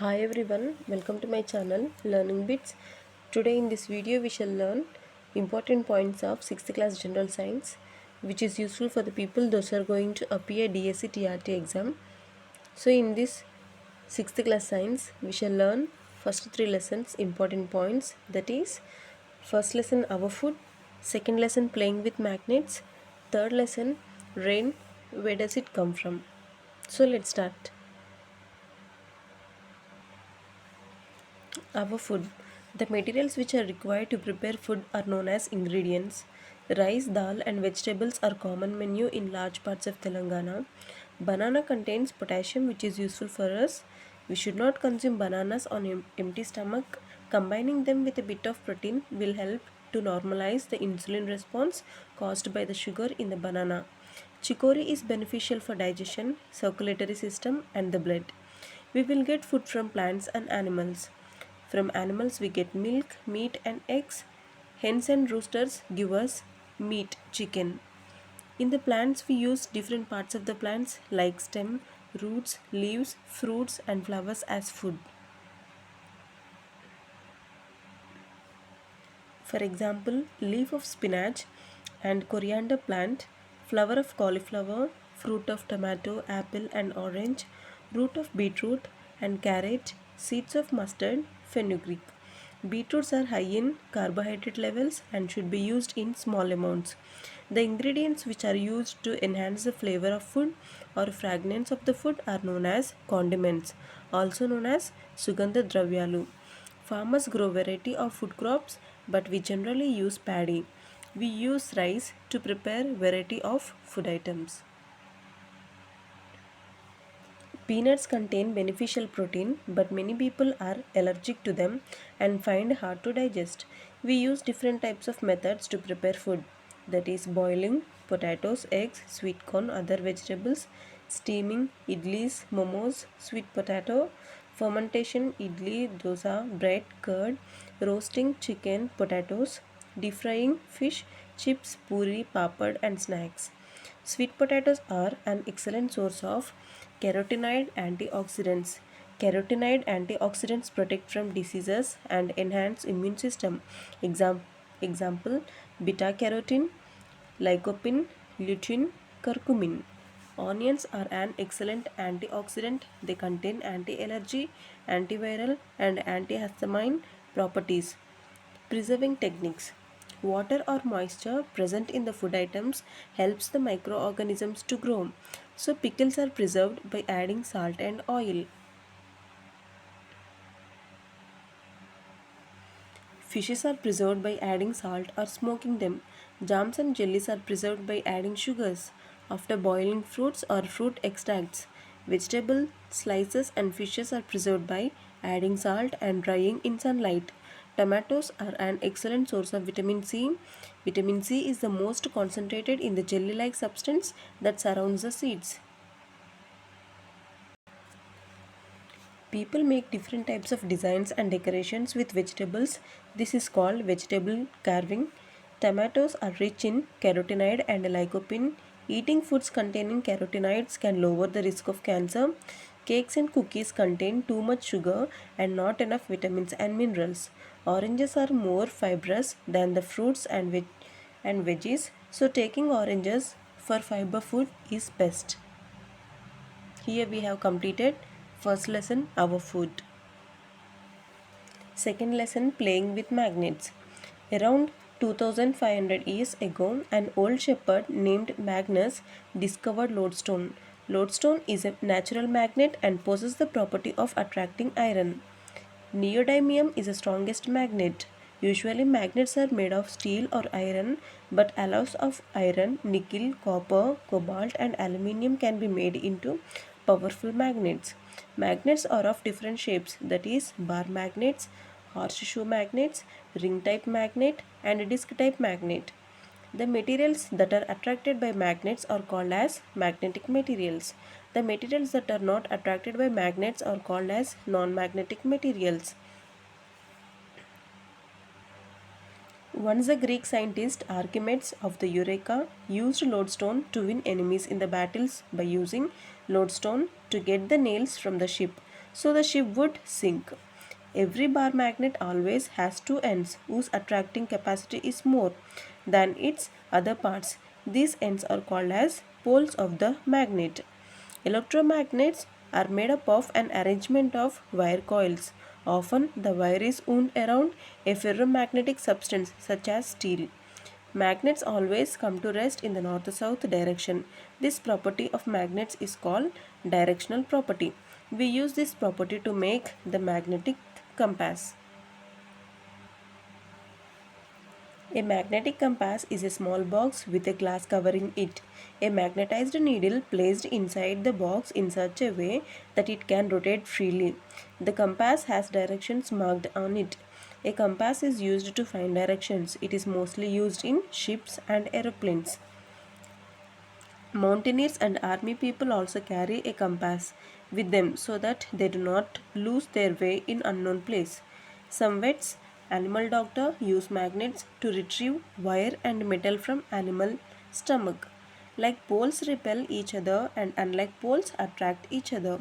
Hi everyone, welcome to my channel Learning Bits. Today in this video we shall learn important points of 6th class General Science, which is useful for the people those are going to appear DSC TRT exam. So in this 6th class Science we shall learn first three lessons important points, that is first lesson our food, second lesson playing with magnets, third lesson rain, where does it come from. So let's start. Our food. The materials which are required to prepare food are known as ingredients. Rice, dal, and vegetables are common menu in large parts of Telangana. Banana contains potassium, which is useful for us. We should not consume bananas on empty stomach. Combining them with a bit of protein will help to normalize the insulin response caused by the sugar in the banana. Chicory is beneficial for digestion, circulatory system, and the blood. We will get food from plants and animals. From animals we get milk, meat and eggs. Hens and roosters give us meat, chicken. In the plants we use different parts of the plants like stem, roots, leaves, fruits and flowers as food. For example, leaf of spinach and coriander plant, flower of cauliflower, fruit of tomato, apple and orange, root of beetroot and carrot, seeds of mustard, fenugreek. Beetroots are high in carbohydrate levels and should be used in small amounts. The ingredients which are used to enhance the flavor of food or fragrance of the food are known as condiments, also known as sugandha dravyalu. Farmers grow variety of food crops, but we generally use paddy. We use rice to prepare variety of food items. Peanuts contain beneficial protein, but many people are allergic to them and find hard to digest. We use different types of methods to prepare food, that is boiling potatoes, eggs, sweet corn, other vegetables, steaming idlis, momos, sweet potato, fermentation idli, dosa, bread, curd, roasting chicken, potatoes, deep frying fish, chips, puri, papad and snacks. Sweet potatoes are an excellent source of carotenoid antioxidants. Carotenoid antioxidants protect from diseases and enhance immune system. Example beta carotene, lycopene, lutein, curcumin. Onions are an excellent antioxidant. They contain anti-allergy, antiviral and antihistamine properties. Preserving techniques. Water or moisture present in the food items helps the microorganisms to grow. So pickles are preserved by adding salt and oil. Fishes are preserved by adding salt or smoking them. Jams and jellies are preserved by adding sugars after boiling fruits or fruit extracts. Vegetable slices and fishes are preserved by adding salt and drying in sunlight. Tomatoes are an excellent source of vitamin C. Vitamin C is the most concentrated in the jelly-like substance that surrounds the seeds. People make different types of designs and decorations with vegetables. This is called vegetable carving. Tomatoes are rich in carotenoid and lycopene. Eating foods containing carotenoids can lower the risk of cancer. Cakes and cookies contain too much sugar and not enough vitamins and minerals. Oranges are more fibrous than the fruits and veggies, so taking oranges for fiber food is best. Here we have completed first lesson our food. Second lesson playing with magnets. Around 2500 years ago, an old shepherd named Magnus discovered lodestone. Lodestone is a natural magnet and possesses the property of attracting iron. Neodymium is the strongest magnet. Usually magnets are made of steel or iron, but alloys of iron, nickel, copper, cobalt and aluminium can be made into powerful magnets. Magnets are of different shapes, that is bar magnets, horseshoe magnets, ring type magnet and disc type magnet. The materials that are attracted by magnets are called as magnetic materials. The materials that are not attracted by magnets are called as non-magnetic materials. Once the Greek scientist Archimedes of the Eureka used lodestone to win enemies in the battles by using lodestone to get the nails from the ship. so the ship would sink. Every bar magnet always has two ends whose attracting capacity is more than its other parts. These ends are called as poles of the magnet. Electromagnets are made up of an arrangement of wire coils. Often the wire is wound around a ferromagnetic substance such as steel. Magnets always come to rest in the north-south direction. This property of magnets is called directional property. We use this property to make the magnetic compass. A magnetic compass is a small box with a glass covering it. A magnetized needle placed inside the box in such a way that it can rotate freely. The compass has directions marked on it. A compass is used to find directions. It is mostly used in ships and aeroplanes. Mountaineers and army people also carry a compass with them so that they do not lose their way in unknown place. Some vets, animal doctor use magnets to retrieve wire and metal from animal stomach. Like poles repel each other and unlike poles attract each other.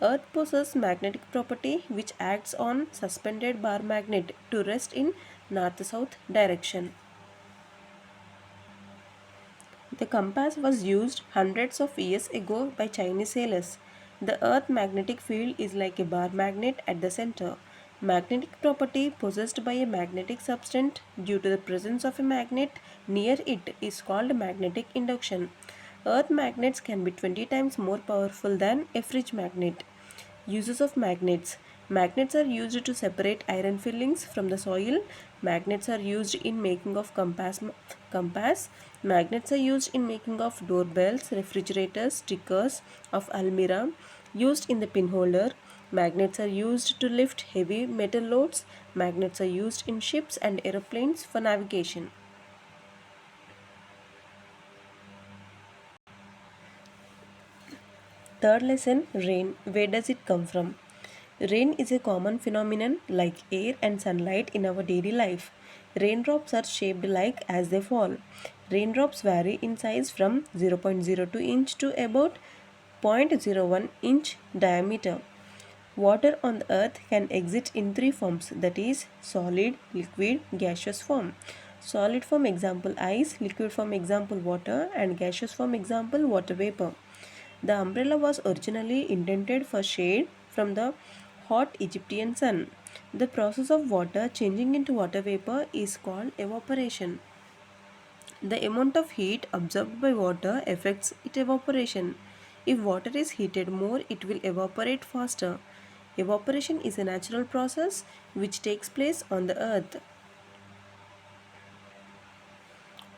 Earth possesses magnetic property which acts on suspended bar magnet to rest in north-south direction. The compass was used hundreds of years ago by Chinese sailors. The Earth magnetic field is like a bar magnet at the center. Magnetic property possessed by a magnetic substance due to the presence of a magnet near it is called magnetic induction. Earth magnets can be 20 times more powerful than a fridge magnet. Uses of magnets. Magnets are used to separate iron fillings from the soil. Magnets are used in making of compass. Magnets are used in making of doorbells, refrigerators, stickers of almirah, used in the pin holder. Magnets are used to lift heavy metal loads. Magnets are used in ships and aeroplanes for navigation. Third lesson, rain. Where does it come from? Rain is a common phenomenon like air and sunlight in our daily life. Raindrops are shaped like as they fall. Raindrops vary in size from 0.02 inch to about 0.01 inch diameter. Water on the earth can exist in three forms, that is solid, liquid, gaseous form. Solid form example ice, liquid form example water and gaseous form example water vapor. The umbrella was originally intended for shade from the hot Egyptian sun. The process of water changing into water vapor is called evaporation. The amount of heat absorbed by water affects its evaporation. If water is heated more, it will evaporate faster. Evaporation is a natural process which takes place on the earth.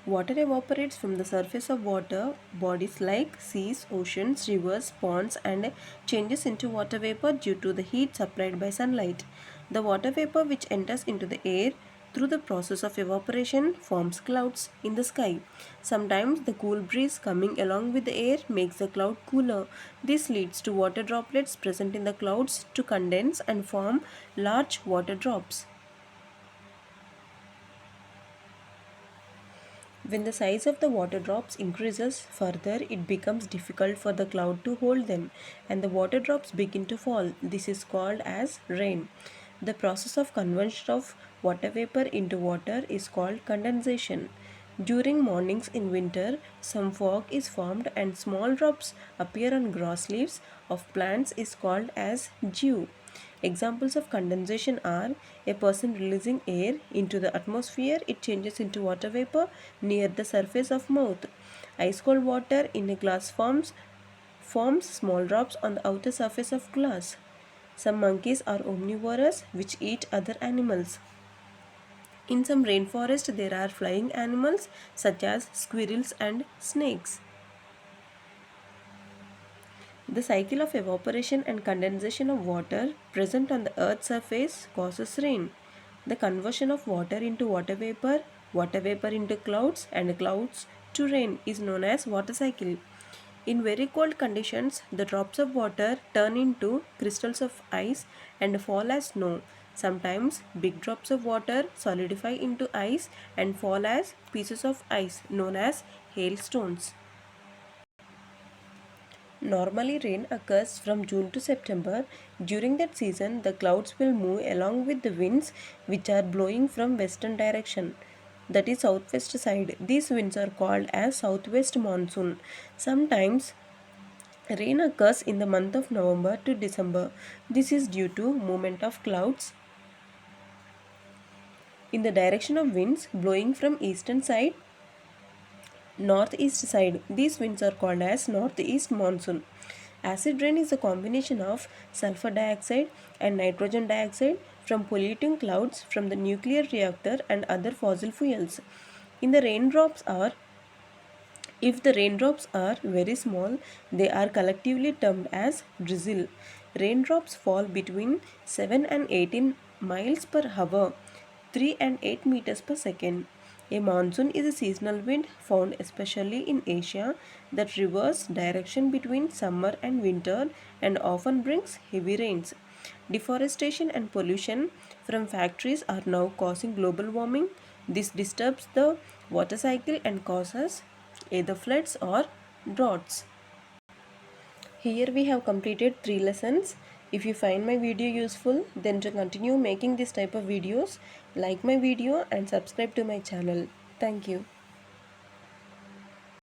Water evaporates from the surface of water bodies like seas, oceans, rivers, ponds and changes into water vapor due to the heat supplied by sunlight. The water vapor which enters into the air through the process of evaporation forms clouds in the sky. Sometimes the cool breeze coming along with the air makes the cloud cooler. This leads to water droplets present in the clouds to condense and form large water drops. When the size of the water drops increases further, it becomes difficult for the cloud to hold them and the water drops begin to fall. This is called as rain. The process of conversion of water vapor into water is called condensation. During mornings in winter, some fog is formed and small drops appear on grass leaves of plants is called as dew. Examples of condensation are a person releasing air into the atmosphere, it changes into water vapor near the surface of mouth. Ice cold water in a glass forms small drops on the outer surface of glass. Some monkeys are omnivorous which eat other animals. In some rainforest there are flying animals such as squirrels and snakes. The cycle of evaporation and condensation of water present on the earth's surface causes rain. The conversion of water into water vapor into clouds and clouds to rain is known as water cycle. In very cold conditions, the drops of water turn into crystals of ice and fall as snow. Sometimes big drops of water solidify into ice and fall as pieces of ice known as hailstones. Normally, rain occurs from June to September. During that season, the clouds will move along with the winds which are blowing from western direction, that is southwest side. These winds are called as southwest monsoon. Sometimes rain occurs in the month of November to December. This is due to movement of clouds in the direction of winds blowing from eastern side, northeast side. These winds are called as northeast monsoon. Acid rain is a combination of sulfur dioxide and nitrogen dioxide from polluting clouds from the nuclear reactor and other fossil fuels. In the raindrops are If the raindrops are very small, they are collectively termed as drizzle. Raindrops fall between 7 and 18 miles per hour, 3 and 8 meters per second. A monsoon is a seasonal wind found especially in Asia that reverses direction between summer and winter and often brings heavy rains. Deforestation and pollution from factories are now causing global warming. This disturbs the water cycle and causes either floods or droughts. Here we have completed 3 lessons. If you find my video useful, then to continue making this type of videos, like my video and subscribe to my channel. Thank you.